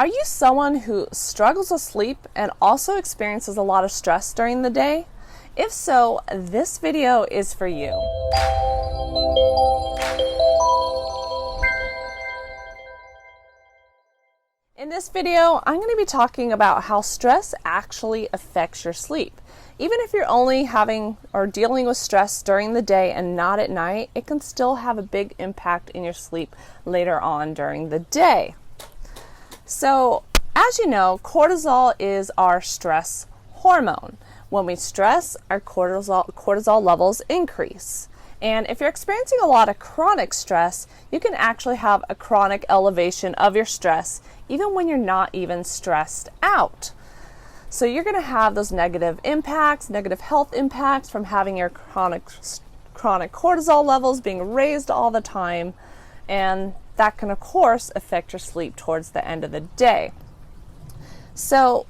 Are you someone who struggles with sleep and also experiences a lot of stress during the day? If so, this video is for you. In this video, I'm going to be talking about how stress actually affects your sleep. Even if you're only having or dealing with stress during the day and not at night, it can still have a big impact in your sleep later on during the day. So, as you know, cortisol is our stress hormone. When we stress, our cortisol levels increase. And if you're experiencing a lot of chronic stress, you can actually have a chronic elevation of your stress even when you're not even stressed out. So you're going to have those negative impacts, negative health impacts from having your chronic cortisol levels being raised all the time. And that can, of course, affect your sleep towards the end of the day. So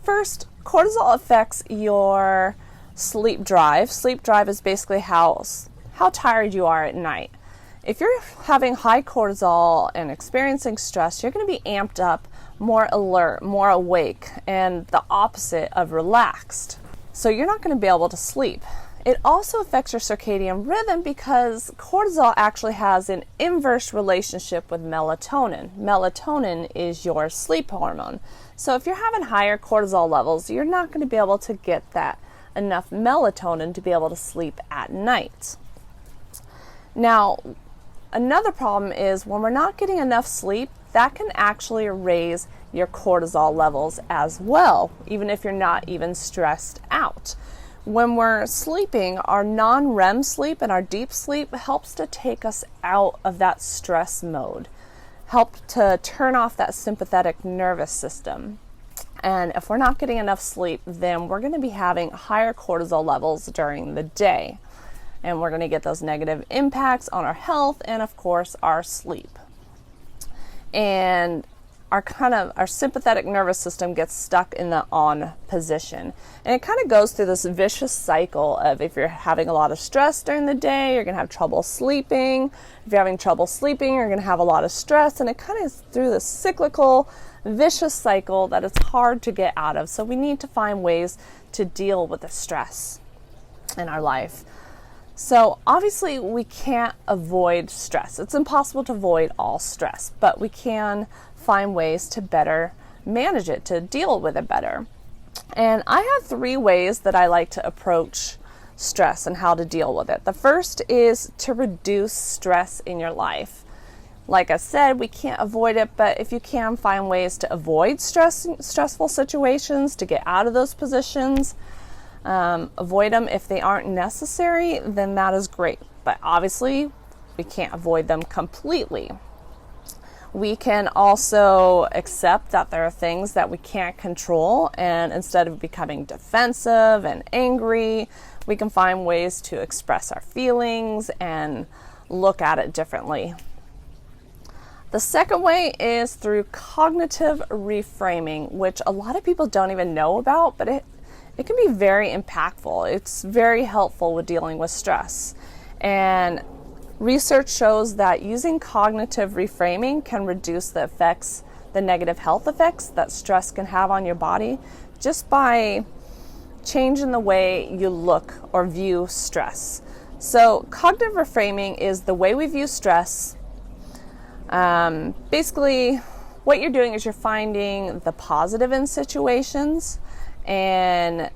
first, cortisol affects your sleep drive. Sleep drive is basically how tired you are at night. If you're having high cortisol and experiencing stress, you're going to be amped up, more alert, more awake, and the opposite of relaxed. So you're not going to be able to sleep. It also affects your circadian rhythm because cortisol actually has an inverse relationship with melatonin. Melatonin is your sleep hormone. So if you're having higher cortisol levels, you're not going to be able to get that enough melatonin to be able to sleep at night. Now, another problem is when we're not getting enough sleep, that can actually raise your cortisol levels as well, even if you're not even stressed out. When we're sleeping, our non-REM sleep and our deep sleep helps to take us out of that stress mode, help to turn off that sympathetic nervous system. And if we're not getting enough sleep, then we're going to be having higher cortisol levels during the day. And we're going to get those negative impacts on our health and, of course, our sleep. And our sympathetic nervous system gets stuck in the on position. And it kind of goes through this vicious cycle of if you're having a lot of stress during the day, you're going to have trouble sleeping. If you're having trouble sleeping, you're going to have a lot of stress. And it kind of is through this cyclical, vicious cycle that it's hard to get out of. So we need to find ways to deal with the stress in our life. So obviously we can't avoid stress. It's impossible to avoid all stress, but we can find ways to better manage it, to deal with it better. And I have 3 ways that I like to approach stress and how to deal with it. The first is to reduce stress in your life. Like I said, we can't avoid it, but if you can find ways to avoid stressful situations, to get out of those positions, avoid them if they aren't necessary, then that is great. But obviously, we can't avoid them completely. We can also accept that there are things that we can't control, and instead of becoming defensive and angry, we can find ways to express our feelings and look at it differently. The second way is through cognitive reframing, which a lot of people don't even know about, but it can be very impactful. It's very helpful with dealing with stress. And research shows that using cognitive reframing can reduce the negative health effects that stress can have on your body just by changing the way you look or view stress. So cognitive reframing is the way we view stress. Basically, what you're doing is you're finding the positive in situations and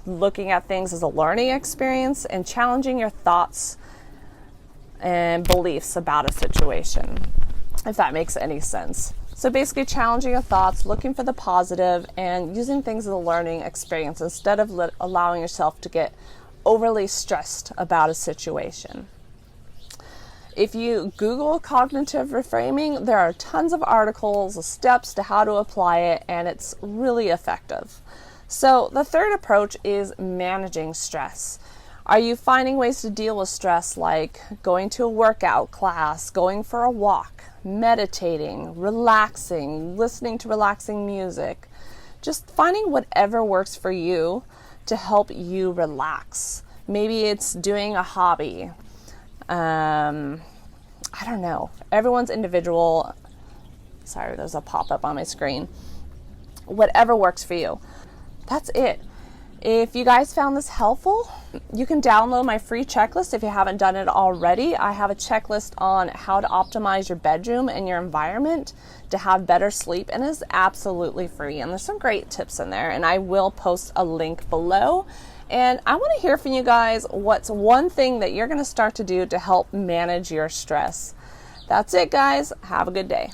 looking at things as a learning experience and challenging your thoughts and beliefs about a situation, if that makes any sense. So basically challenging your thoughts, looking for the positive, and using things as a learning experience instead of allowing yourself to get overly stressed about a situation. If you Google cognitive reframing, there are tons of articles, steps to how to apply it, and it's really effective. So the third approach is managing stress. Are you finding ways to deal with stress like going to a workout class, going for a walk, meditating, relaxing, listening to relaxing music? Just finding whatever works for you to help you relax. Maybe it's doing a hobby. I don't know. Everyone's individual. Sorry, there's a pop-up on my screen. Whatever works for you. That's it. If you guys found this helpful, you can download my free checklist if you haven't done it already. I have a checklist on how to optimize your bedroom and your environment to have better sleep, and it's absolutely free. And there's some great tips in there, and I will post a link below. And I want to hear from you guys, what's one thing that you're going to start to do to help manage your stress? That's it, guys. Have a good day.